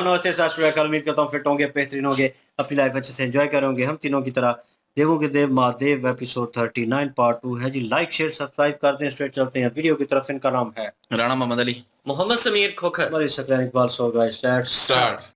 सलाम, नमस्ते, सत श्री अकाल। उम्मीद करता हूँ फिट होंगे, बेहतरीन होंगे, अपनी लाइफ अच्छे से एंजॉय करेंगे। हम तीनों की तरह देवों के देव महादेव एपिसोड 39 पार्ट 2 है जी। लाइक शेयर सब्सक्राइब करते हैं, स्ट्रेट चलते हैं वीडियो की तरफ। इनका नाम है राणा मोहम्मद अली, मोहम्मद समीर खोखर, हमारी Saqlain Iqbal. So guys let's start.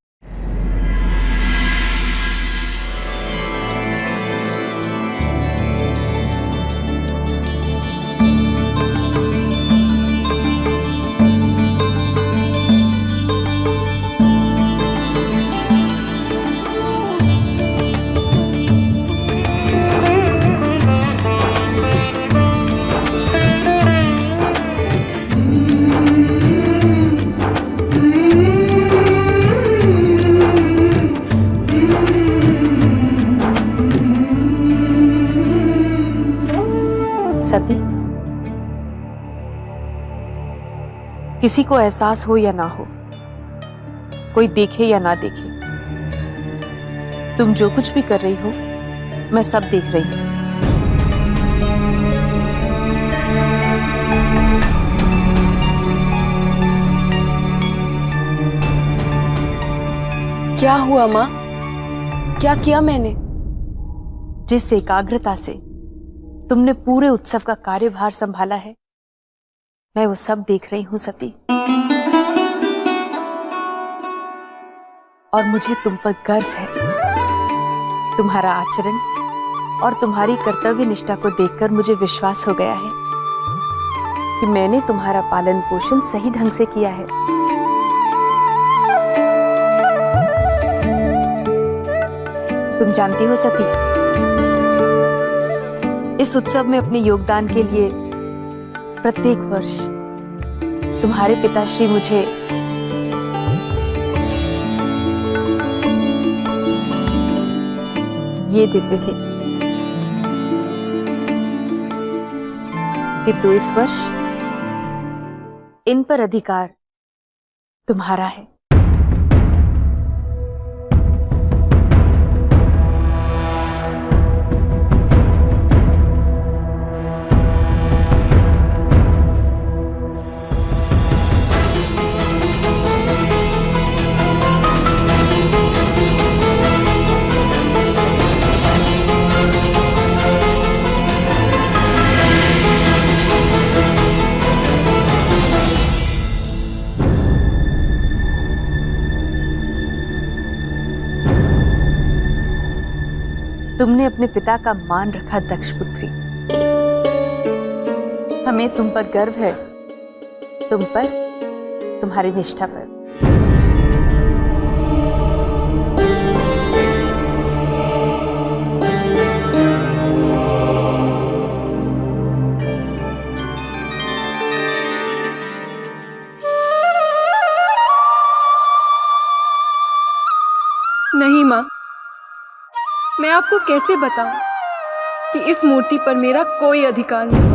सती, किसी को एहसास हो या ना हो, कोई देखे या ना देखे, तुम जो कुछ भी कर रही हो मैं सब देख रही हूं। क्या हुआ माँ? क्या किया मैंने? जिस एकाग्रता से तुमने पूरे उत्सव का कार्यभार संभाला है, मैं वो सब देख रही हूं सती। और मुझे तुम पर गर्व है। तुम्हारा आचरण और तुम्हारी कर्तव्य निष्ठा को देखकर मुझे विश्वास हो गया है कि मैंने तुम्हारा पालन पोषण सही ढंग से किया है। तुम जानती हो सती, इस उत्सव में अपने योगदान के लिए प्रत्येक वर्ष तुम्हारे पिताश्री मुझे ये देते थे, किंतु इस वर्ष इन पर अधिकार तुम्हारा है। तुमने अपने पिता का मान रखा दक्ष पुत्री। हमें तुम पर गर्व है, तुम पर, तुम्हारी निष्ठा पर। नहीं माँ, मैं आपको कैसे बताऊं कि इस मूर्ति पर मेरा कोई अधिकार नहीं।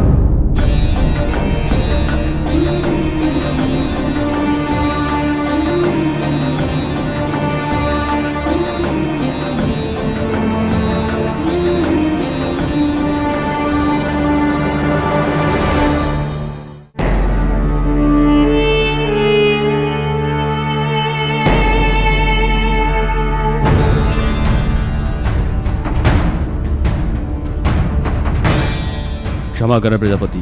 क्षमा करें प्रजापति,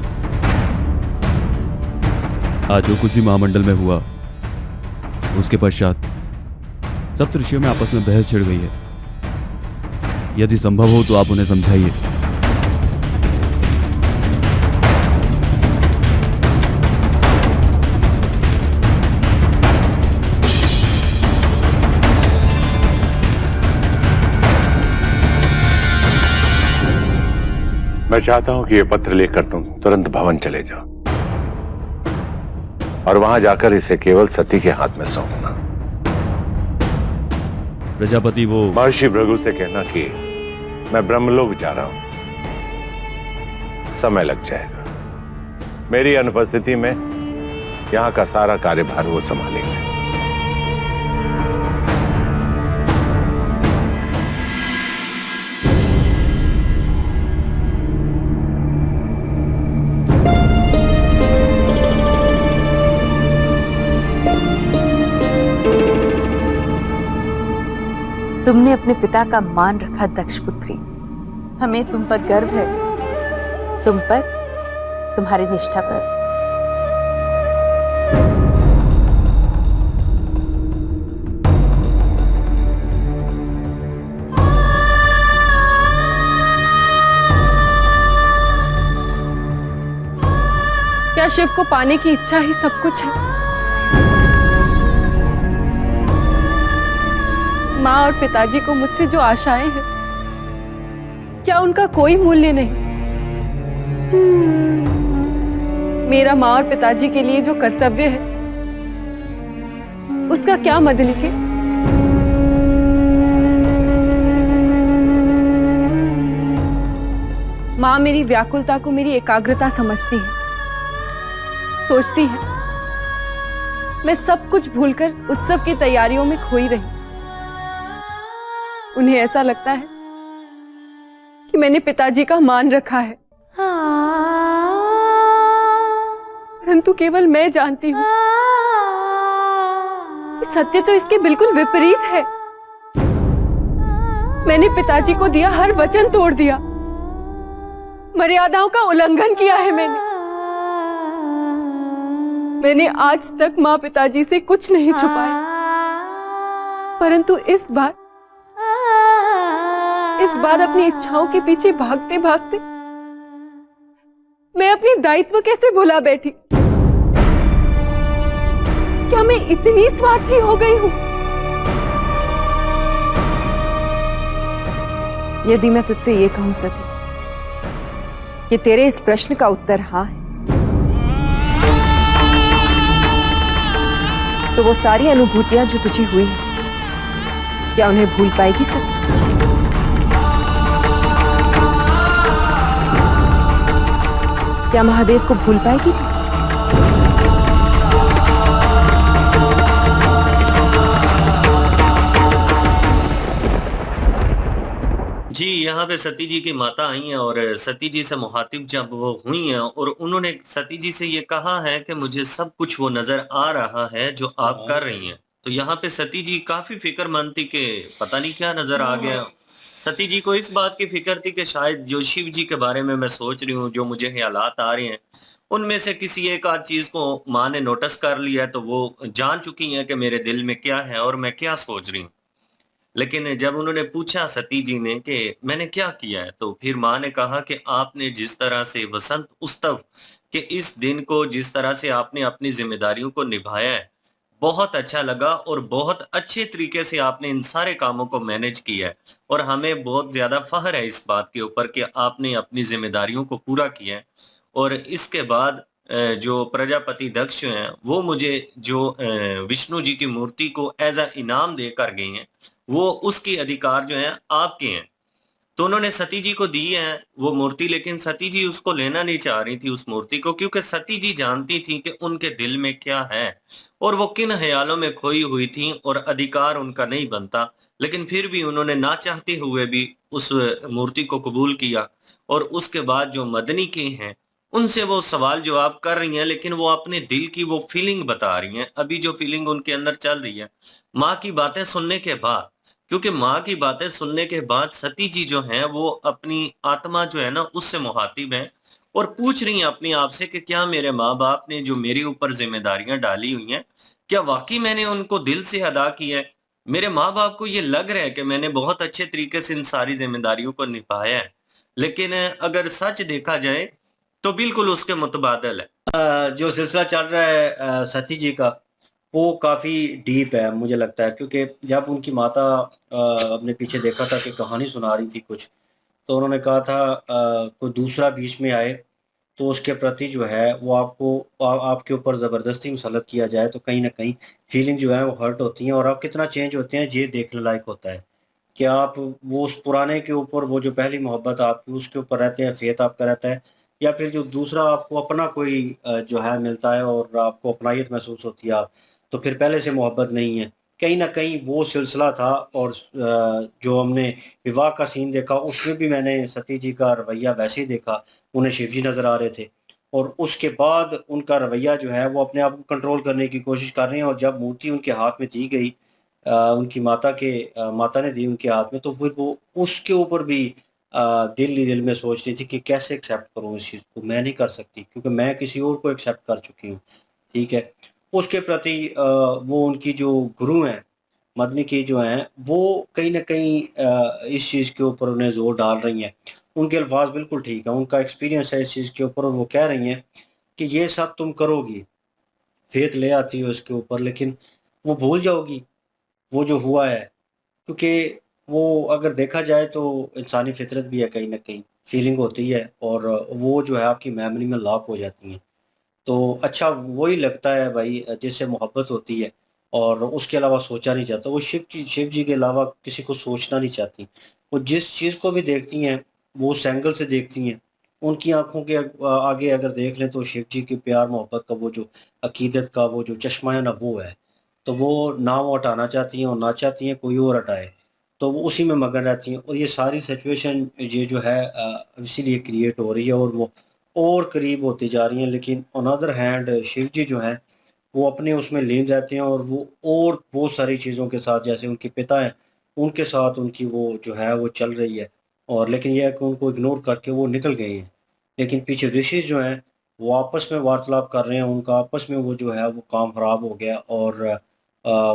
आज जो कुछ भी महामंडल में हुआ उसके पश्चात सप्त ऋषियों में आपस में बहस छिड़ गई है। यदि संभव हो तो आप उन्हें समझाइए। मैं चाहता हूं कि यह पत्र लेकर तुम तुरंत भवन चले जाओ और वहां जाकर इसे केवल सती के हाथ में सौंपना। प्रजापति, वो महर्षि भृगु से कहना कि मैं ब्रह्मलोक जा रहा हूं, समय लग जाएगा। मेरी अनुपस्थिति में यहां का सारा कार्यभार वो संभालेंगे। तुमने अपने पिता का मान रखा दक्ष पुत्री। हमें तुम पर गर्व है, तुम पर, तुम्हारी निष्ठा पर। क्या शिव को पाने की इच्छा ही सब कुछ है? माँ और पिताजी को मुझसे जो आशाएं हैं, क्या उनका कोई मूल्य नहीं? मेरा माँ और पिताजी के लिए जो कर्तव्य है, उसका क्या मदलिके? माँ मेरी व्याकुलता को मेरी एकाग्रता समझती है, सोचती है मैं सब कुछ भूलकर उत्सव की तैयारियों में खोई रही। उन्हें ऐसा लगता है कि मैंने पिताजी का मान रखा है, परंतु केवल मैं जानती हूं कि सत्य तो इसके बिल्कुल विपरीत है। मैंने पिताजी को दिया हर वचन तोड़ दिया, मर्यादाओं का उल्लंघन किया है। मैंने आज तक माँ पिताजी से कुछ नहीं छुपाया, परंतु इस बार अपनी इच्छाओं के पीछे भागते भागते मैं अपनी दायित्व कैसे भुला बैठी? क्या मैं इतनी स्वार्थी हो गई हूं? यदि मैं तुझसे ये कहूं सती कि तेरे इस प्रश्न का उत्तर हाँ है, तो वो सारी अनुभूतियां जो तुझे हुई हैं, क्या उन्हें भूल पाएगी सती? क्या महादेव को भूल पाएगी तू? जी, यहाँ पे सती जी की माता आई हैं और सती जी से मुखातिब जब वो हुई हैं और उन्होंने सती जी से ये कहा है कि मुझे सब कुछ वो नजर आ रहा है जो आप कर रही हैं। तो यहाँ पे सती जी काफी फिक्रमंद थी कि पता नहीं क्या नजर आ गया। सती जी को इस बात की फिक्र थी कि शायद जो शिव जी के बारे में मैं सोच रही हूँ, जो मुझे ख्यालात आ रहे हैं, उनमें से किसी एक आध चीज को माँ ने नोटिस कर लिया है, तो वो जान चुकी हैं कि मेरे दिल में क्या है और मैं क्या सोच रही हूँ। लेकिन जब उन्होंने पूछा सती जी ने कि मैंने क्या किया है, तो फिर माँ ने कहा कि आपने जिस तरह से वसंत उत्सव के इस दिन को जिस तरह से आपने अपनी जिम्मेदारियों को निभाया है, बहुत अच्छा लगा और बहुत अच्छे तरीके से आपने इन सारे कामों को मैनेज किया है और हमें बहुत ज्यादा फख्र है इस बात के ऊपर कि आपने अपनी जिम्मेदारियों को पूरा किया है। और इसके बाद जो प्रजापति दक्ष हैं वो मुझे जो विष्णु जी की मूर्ति को एज अ इनाम देकर गए हैं, वो उसकी अधिकार जो है आपके हैं। तो उन्होंने सती जी को दी है वो मूर्ति, लेकिन सती जी उसको लेना नहीं चाह रही थी उस मूर्ति को, क्योंकि सती जी जानती थी कि उनके दिल में क्या है और वो किन ख्यालों में खोई हुई थी और अधिकार उनका नहीं बनता। लेकिन फिर भी उन्होंने ना चाहते हुए भी उस मूर्ति को कबूल किया और उसके बाद जो मदनी के हैं उनसे वो सवाल जवाब कर रही हैं, लेकिन वो अपने दिल की वो फीलिंग बता रही हैं, अभी जो फीलिंग उनके अंदर चल रही है माँ की बातें सुनने के बाद। क्योंकि माँ की बातें सुनने के बाद सती जी जो हैं वो अपनी आत्मा जो है ना उससे मुखातिब हैं और पूछ रही हैं अपने आप से कि क्या मेरे माँ बाप ने जो मेरे ऊपर जिम्मेदारियां डाली हुई हैं, क्या वाकई मैंने उनको दिल से अदा किया है? मेरे माँ बाप को ये लग रहा है कि मैंने बहुत अच्छे तरीके से इन सारी जिम्मेदारियों को निभाया है, लेकिन अगर सच देखा जाए तो बिल्कुल उसके मुतबादल है। जो सिलसिला चल रहा है सती जी का, वो काफ़ी डीप है मुझे लगता है, क्योंकि जब उनकी माता अपने पीछे देखा था कि कहानी सुना रही थी कुछ, तो उन्होंने कहा था कोई दूसरा बीच में आए तो उसके प्रति जो है वो आपके ऊपर ज़बरदस्ती मुसलत किया जाए तो कहीं ना कहीं फीलिंग जो है वो हर्ट होती हैं और आप कितना चेंज होते हैं ये देखने लायक होता है कि आप वो उस पुराने के ऊपर, वो जो पहली मोहब्बत आपकी उसके ऊपर रहते हैं, फेथ आपका रहता है, या फिर जो दूसरा आपको अपना कोई जो है मिलता है और आपको अपनायत महसूस होती है, आप तो फिर पहले से मोहब्बत नहीं है। कहीं न कहीं वो सिलसिला था और जो हमने विवाह का सीन देखा उसमें भी मैंने सती जी का रवैया वैसे ही देखा, उन्हें शिव जी नज़र आ रहे थे और उसके बाद उनका रवैया जो है वो अपने आप को कंट्रोल करने की कोशिश कर रहे हैं और जब मूर्ति उनके हाथ में दी गई उनकी माता ने दी उनके हाथ में, तो फिर वो उसके ऊपर भी दिल ही दिल में सोच रही थी कि कैसे एक्सेप्ट करूँ इस चीज़ को, मैं नहीं कर सकती क्योंकि मैं किसी और को एक्सेप्ट कर चुकी हूँ, ठीक है। उसके प्रति वो उनकी जो गुरु हैं, मदनी की जो हैं, वो कहीं न कहीं इस चीज़ के ऊपर उन्हें ज़ोर डाल रही हैं। उनके अल्फ़ाज़ बिल्कुल ठीक हैं, उनका एक्सपीरियंस है इस चीज़ के ऊपर और वो कह रही हैं कि ये सब तुम करोगी, फेथ ले आती हो इसके ऊपर, लेकिन वो भूल जाओगी, वो जो हुआ है। क्योंकि वो अगर देखा जाए तो इंसानी फितरत भी है कहीं न कहीं, फीलिंग होती है और वो जो है आपकी मेमोरी में लॉक हो जाती हैं। तो अच्छा वही लगता है भाई जिससे मोहब्बत होती है और उसके अलावा सोचा नहीं जाता। वो शिव जी के अलावा किसी को सोचना नहीं चाहती। वो जिस चीज़ को भी देखती हैं, वो उस एंगल से देखती हैं। उनकी आँखों के आगे अगर देख लें तो शिव जी के प्यार मोहब्बत का वो जो अकीदत का वो जो चश्मा है ना वो है। तो वो ना वो हटाना चाहती हैं और ना चाहती हैं कोई और हटाए। तो वो उसी में मगन रहती हैं और ये सारी सिचुएशन ये जो है इसीलिए क्रिएट हो रही है और वो और करीब होती जा रही हैं, लेकिन ऑन अदर हैंड शिव जी जो हैं, वो अपने उसमें लीन रहते हैं और वो और बहुत सारी चीज़ों के साथ जैसे उनके पिता हैं, उनके साथ उनकी वो जो है वो चल रही है और लेकिन ये है कि उनको इग्नोर करके वो निकल गए हैं। लेकिन पीछे ऋषि जो हैं, वो आपस में वार्तालाप कर रहे हैं, उनका आपस में वो जो है वो काम खराब हो गया और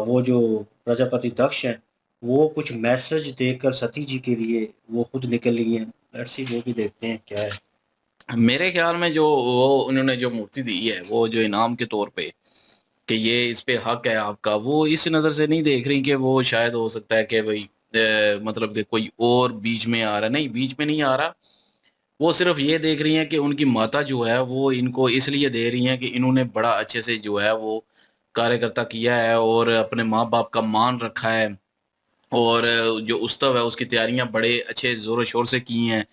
वो जो प्रजापति दक्ष हैं, वो कुछ मैसेज देकर सती जी के लिए वो खुद निकल ली हैं। लेट्स सी वो भी देखते हैं क्या है। मेरे ख्याल में जो वो उन्होंने जो मूर्ति दी है वो जो इनाम के तौर पे कि ये इस पे हक है आपका, वो इस नज़र से नहीं देख रही कि वो शायद हो सकता है कि भाई मतलब कि कोई और बीच में आ रहा है। नहीं, बीच में नहीं आ रहा। वो सिर्फ ये देख रही हैं कि उनकी माता जो है वो इनको इसलिए दे रही हैं कि इन्होंने बड़ा अच्छे से जो है वो कार्यकर्ता किया है और अपने माँ बाप का मान रखा है और जो उत्सव है उसकी तैयारियां बड़े अच्छे जोरों शोर से की हैं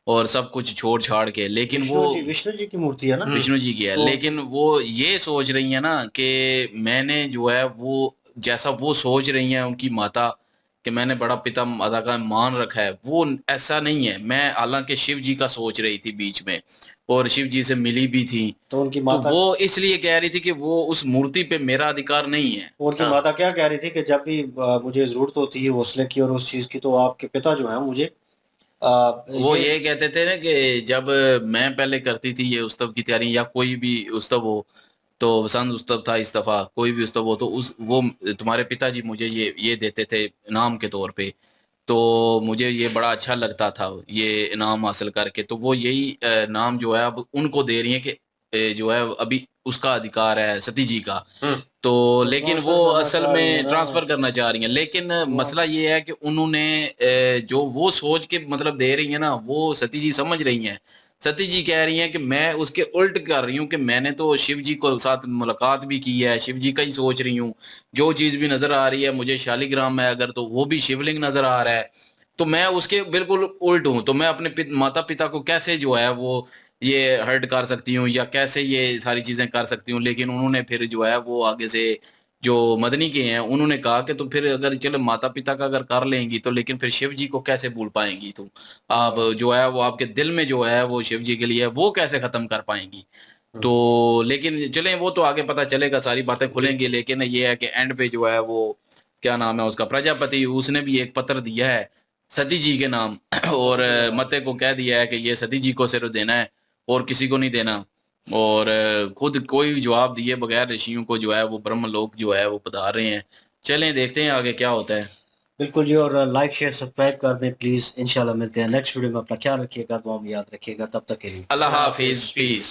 और सब कुछ छोड़ छाड़ के, लेकिन वो विष्णु जी की मूर्ति है ना? विष्णु जी की है। तो लेकिन वो ये सोच रही है ना कि मैंने जो है वो जैसा वो सोच रही हैं उनकी माता कि मैंने बड़ा पिता माता का मान रखा है, वो ऐसा नहीं है। मैं हालांकि शिव जी का सोच रही थी बीच में और शिव जी से मिली भी थी, तो उनकी तो माता वो इसलिए कह रही थी कि वो उस मूर्ति पे मेरा अधिकार नहीं है। उनकी हाँ, माता क्या कह रही थी कि जब भी मुझे ज़रूरत होती है हौसले की और उस चीज़ की तो आपके पिता जो हैं मुझे वो ये ये कहते थे ना कि जब मैं पहले करती थी ये उत्सव की तैयारी या कोई भी उत्सव हो, तो बसंत उत्सव था इस दफा, कोई भी उत्सव हो तो उस वो तुम्हारे पिताजी मुझे ये देते थे इनाम के तौर पे, तो मुझे ये बड़ा अच्छा लगता था ये इनाम हासिल करके। तो वो यही नाम जो है अब उनको दे रही है कि जो है अभी उसका अधिकार है सती जी का। तो तो लेकिन ट्रांसफर वो करना असल चाह रही है में ना ट्रांसफर करना चाह रही हैं, लेकिन वो मसला ये है कि उन्होंने जो वो सोच के मतलब दे रही है ना, वो सती जी समझ रही हैं। सती जी कह रही हैं कि मैं उसके उल्ट कर रही हूँ कि मैंने तो शिव जी को साथ मुलाकात भी की है, शिव जी का ही सोच रही हूँ। जो चीज भी नजर आ रही है मुझे शालिग्राम में अगर, तो वो भी शिवलिंग नजर आ रहा है, तो मैं उसके बिल्कुल उल्ट हूँ। तो मैं अपने माता पिता को कैसे जो है वो ये हर्ट कर सकती हूँ या कैसे ये सारी चीजें कर सकती हूँ। लेकिन उन्होंने फिर जो है वो आगे से जो मदनी के हैं उन्होंने कहा कि तो फिर अगर चलो माता पिता का अगर कर लेंगी तो लेकिन फिर शिव जी को कैसे भूल पाएंगी तुम। आप जो है वो आपके दिल में जो है वो शिव जी के लिए वो कैसे खत्म कर पाएंगी। तो लेकिन चलें वो तो आगे पता चलेगा, सारी बातें खुलेंगी। लेकिन ये है कि एंड पे जो है वो क्या नाम है उसका प्रजापति, उसने भी एक पत्र दिया है सती जी के नाम और मते को कह दिया है कि ये सती जी को सिर्फ देना है और किसी को नहीं देना। और खुद कोई जवाब दिए बगैर ऋषियों को जो है वो ब्रह्मलोक जो है वो पधार रहे हैं। चलें देखते हैं आगे क्या होता है। बिल्कुल जी और लाइक शेयर सब्सक्राइब कर दें प्लीज़। इंशाल्लाह मिलते हैं नेक्स्ट वीडियो में। अपना ख्याल रखिएगा, दुआ में याद रखिएगा। तब तक के लिए अल्लाह हाफिज, पीस।